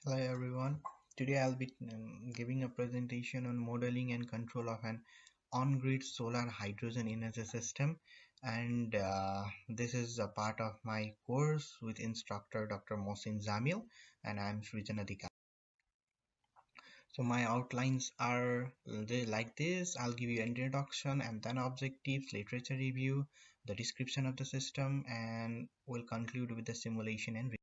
Hello everyone. Today I'll be giving a presentation on modeling and control of an on-grid solar hydrogen energy system, and this is a part of my course with instructor Dr. Mohsin Zamil, and I'm Srijan Adhikar. So my outlines are like this. I'll give you an introduction and then objectives, literature review, the description of the system, and we'll conclude with the simulation and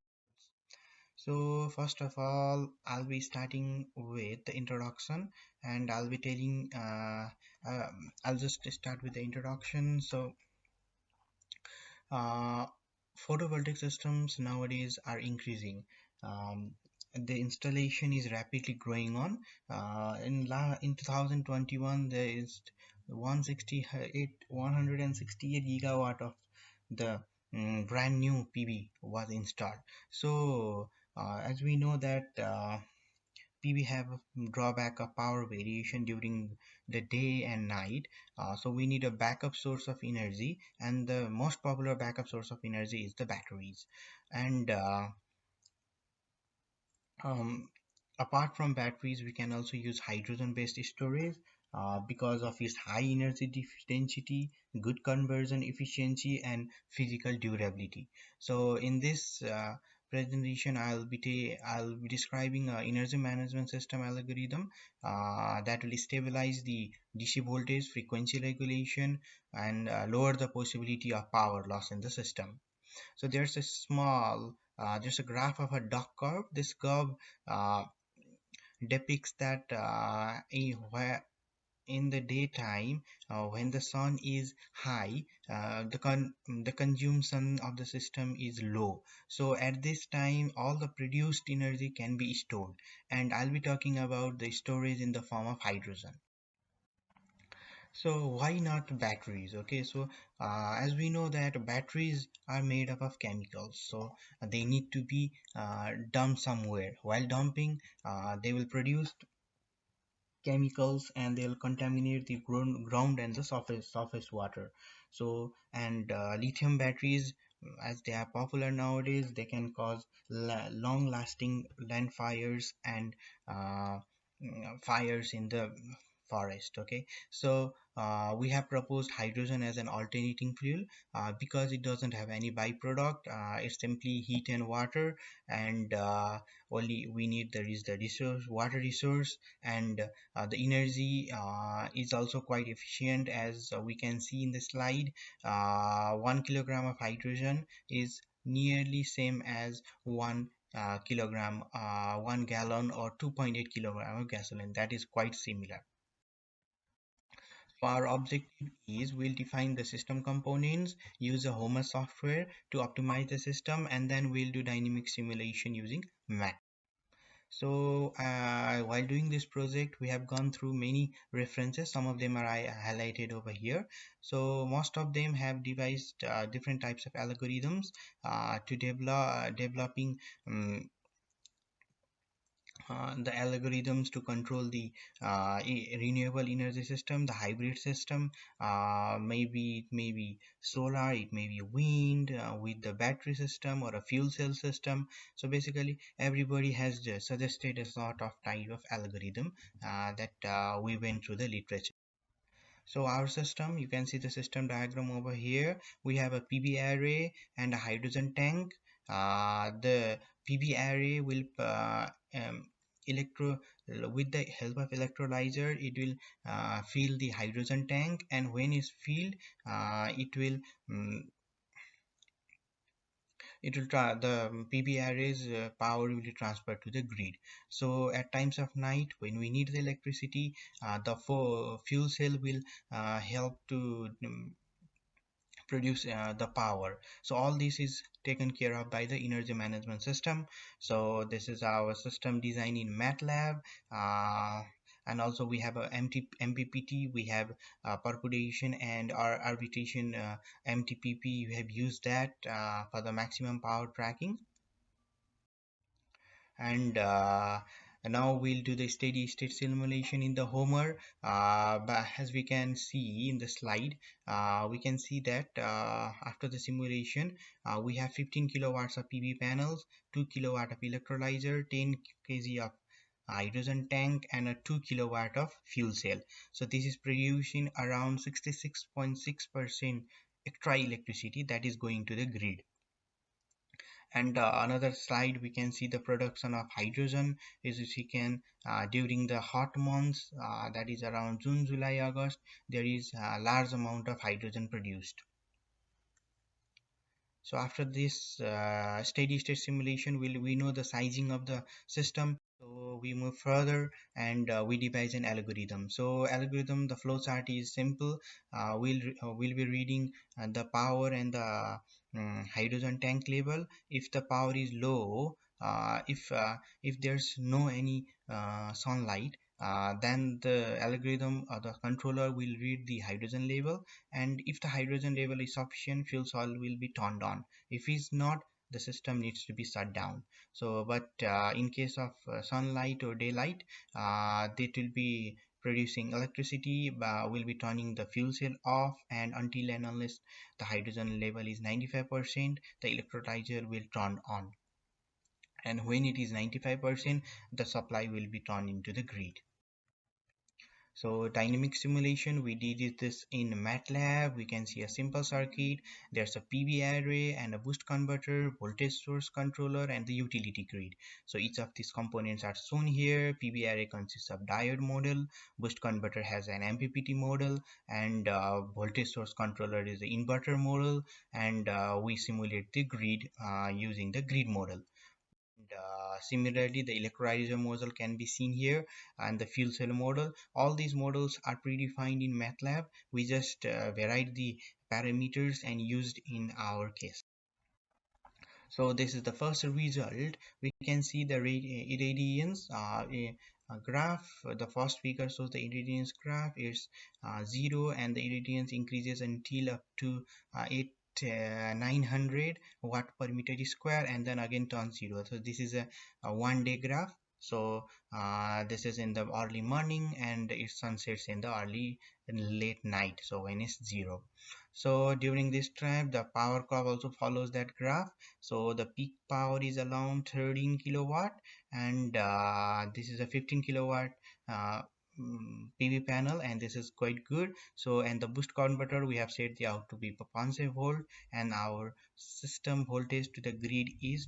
So first of all, I'll be starting with the introduction, and I'll be telling. I'll just start with the introduction. Uh, Photovoltaic systems nowadays are increasing. Um, the installation is rapidly growing on. In 2021, there is 168 gigawatt of the brand new PV was installed. So as we know that PV have a drawback of power variation during the day and night. So we need a backup source of energy, and the most popular backup source of energy is the batteries. And um, apart from batteries, we can also use hydrogen-based storage because of its high energy density, good conversion efficiency, and physical durability. So in this presentation, I'll be describing a energy management system algorithm that will stabilize the DC voltage, frequency regulation, and lower the possibility of power loss in the system. So there's a graph of a dot curve. This curve uh, depicts that where in the daytime, when the sun is high, the consumption of the system is low. So at this time, all the produced energy can be stored, and I'll be talking about the storage in the form of hydrogen. So why not batteries? Okay, so as we know that batteries are made up of chemicals, so they need to be dumped somewhere. While dumping, they will produce chemicals and they'll contaminate the ground and the surface water. So and lithium batteries, as they are popular nowadays, they can cause long lasting land fires and fires in the forest. Okay, so we have proposed hydrogen as an alternating fuel because it doesn't have any byproduct. It's simply heat and water, and only we need there is the resource, water resource, and the energy is also quite efficient, as we can see in the slide. 1 kilogram of hydrogen is nearly same as 1 gallon or 2.8 kilogram of gasoline. That is quite similar. So our objective is we'll define the system components, use a Homer software to optimize the system, and then we'll do dynamic simulation using Matlab. So while doing this project, we have gone through many references. Some of them are highlighted over here. So most of them have devised different types of algorithms to developing the algorithms to control the renewable energy system, the hybrid system. Maybe it may be solar, it may be wind with the battery system or a fuel cell system. So basically, everybody has just suggested a sort of type of algorithm that we went through the literature. So our system, you can see the system diagram over here. We have a PV array and a hydrogen tank. The PV array will electro with the help of electrolyzer, it will fill the hydrogen tank, and when it's filled, um, it will try the PV arrays power will be transferred to the grid. So at times of night when we need the electricity, the fuel cell will help to produce the power. So all this is taken care of by the energy management system. So this is our system design in Matlab. And also we have a MPPT, we have percolation and our arbitration MTPP. We have used that for the maximum power tracking. And And now we'll do the steady state simulation in the Homer. But as we can see in the slide, we can see that after the simulation, we have 15 kilowatts of PV panels, 2 kilowatt of electrolyzer, 10 kg of hydrogen tank, and a 2 kilowatt of fuel cell. So this is producing around 66.6% extra electricity that is going to the grid. And another slide, we can see the production of hydrogen is, if we can, during the hot months, that is around June, July, August, there is a large amount of hydrogen produced. So after this steady state simulation, we know the sizing of the system. So we move further, and we devise an algorithm. So algorithm, the flow chart is simple. We'll be reading the power and the hydrogen tank level. If the power is low, if there's no any sunlight, then the algorithm or the controller will read the hydrogen level, and if the hydrogen level is sufficient, fuel cell will be turned on. If it's not, the system needs to be shut down. So but in case of sunlight or daylight, it will be producing electricity, will be turning the fuel cell off, and until and unless the hydrogen level is 95%, the electrolyzer will turn on, and when it is 95%, the supply will be turned into the grid. So dynamic simulation, we did this in Matlab. We can see a simple circuit. There's a PV array and a boost converter, voltage source controller, and the utility grid. So each of these components are shown here. PV array consists of diode model, boost converter has an MPPT model, and voltage source controller is the inverter model, and we simulate the grid using the grid model. Similarly, the electrolyzer model can be seen here, and the fuel cell model. All these models are predefined in Matlab. We just varied the parameters and used in our case. So this is the first result. We can see the irradiance graph. The first figure shows the irradiance graph is 0, and the irradiance increases until up to 900 watt per meter square, and then again turns 0. So this is a 1 day graph. So this is in the early morning, and it sunsets in the early and late night, so when it's 0. So during this time, the power curve also follows that graph. So the peak power is around 13 kilowatt, and this is a 15 kilowatt uh, PV panel, and this is quite good. So, and the boost converter, we have set the out to be 0.5 volt, and our system voltage to the grid is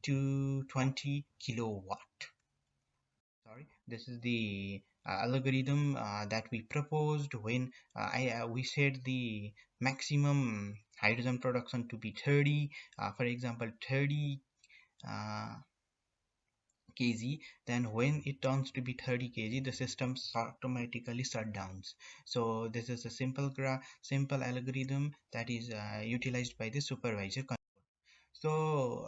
220 kilowatt. Sorry, this is the algorithm that we proposed when we set the maximum hydrogen production to be 30, for example 30 uh, kg. Then when it turns to be 30 kg, the system automatically shut down. So this is a simple algorithm that is utilized by the supervisor. So,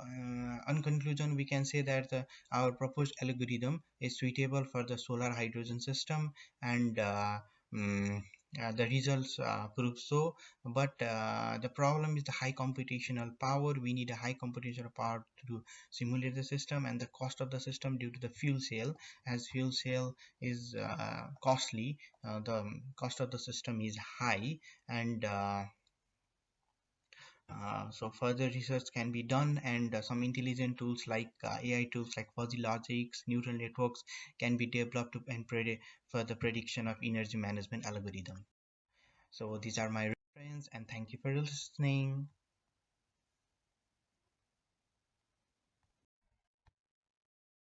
on conclusion, we can say that our proposed algorithm is suitable for the solar hydrogen system, and the results prove so. But the problem is the high computational power. We need a high computational power to simulate the system, and the cost of the system due to the fuel cell. As fuel cell is costly, the cost of the system is high, and so further research can be done, and some intelligent tools like AI tools like fuzzy logics, neural networks can be developed and for the prediction of energy management algorithm. So these are my reference, and thank you for listening.